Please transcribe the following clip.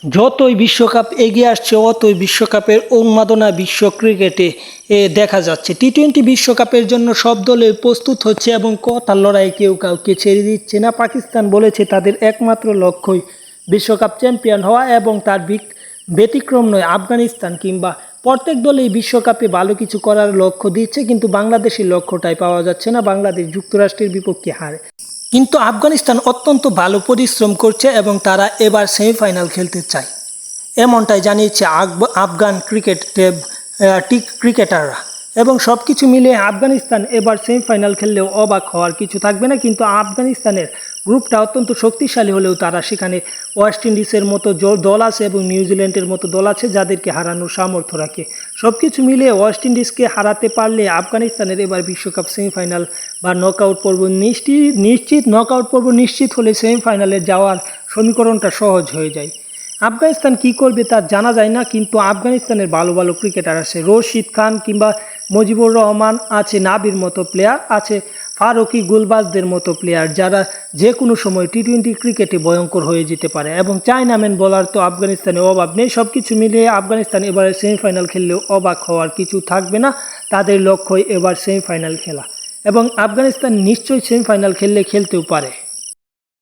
যতই বিশ্বকাপ এগিয়ে আসছে অতই বিশ্বকাপের উন্মাদনা বিশ্ব ক্রিকেটে দেখা যাচ্ছে। টি-20 বিশ্বকাপের জন্য সব দলে প্রস্তুত হচ্ছে এবং কথার লড়াইয়ে কেউ কাউকে ছেড়ে দিচ্ছে না। পাকিস্তান বলেছে তাদের একমাত্র লক্ষ্যই বিশ্বকাপ চ্যাম্পিয়ন হওয়া এবং তার ব্যতিক্রম নয় আফগানিস্তান। কিংবা প্রত্যেক দলেই বিশ্বকাপে ভালো কিছু করার লক্ষ্য দিচ্ছে, কিন্তু বাংলাদেশের লক্ষ্যটাই পাওয়া যাচ্ছে না। বাংলাদেশ যুক্তরাষ্ট্রের বিপক্ষে হারে, কিন্তু আফগানিস্তান অত্যন্ত ভালো পরিশ্রম করছে এবং তারা এবার সেমিফাইনাল খেলতে চায়, এমনটাই জানিয়েছে আফগান ক্রিকেটাররা। এবং সব কিছু মিলিয়ে আফগানিস্তান এবার সেমিফাইনাল খেললেও অবাক হওয়ার কিছু থাকবে না। কিন্তু আফগানিস্তানের গ্রুপটা অত্যন্ত শক্তিশালী হলেও তারা সেখানে ওয়েস্ট ইন্ডিজের মতো দল আছে এবং নিউজিল্যান্ডের মতো দল আছে যাদেরকে হারানোর সামর্থ্য রাখে। সব কিছু মিলিয়ে ওয়েস্ট ইন্ডিজকে হারাতে পারলে আফগানিস্তানের এবার বিশ্বকাপ সেমিফাইনাল বা নকআউট পর্ব নিশ্চিত হলে সেমিফাইনালে যাওয়ার সমীকরণটা সহজ হয়ে যায়। আফগানিস্তান কী করবে তা জানা যায় না, কিন্তু আফগানিস্তানের ভালো ভালো ক্রিকেটার আছে। রশিদ খান কিংবা মুজিবুর রহমান আছে, নাবির মতো প্লেয়ার আছে, ফারুকি গুলবাজদের মতো প্লেয়ার যারা যে কোনো সময় টি-20 ক্রিকেটে ভয়ঙ্কর হয়ে যেতে পারে। এবং চায়নাম্যান বলার তো আফগানিস্তানের অভাব নেই। সব কিছু মিলিয়ে আফগানিস্তান এবারে সেমিফাইনাল খেললেও অবাক হওয়ার কিছু থাকবে না। তাদের লক্ষ্যই এবার সেমিফাইনাল খেলা এবং আফগানিস্তান নিশ্চয়ই সেমিফাইনাল খেলতেও পারে।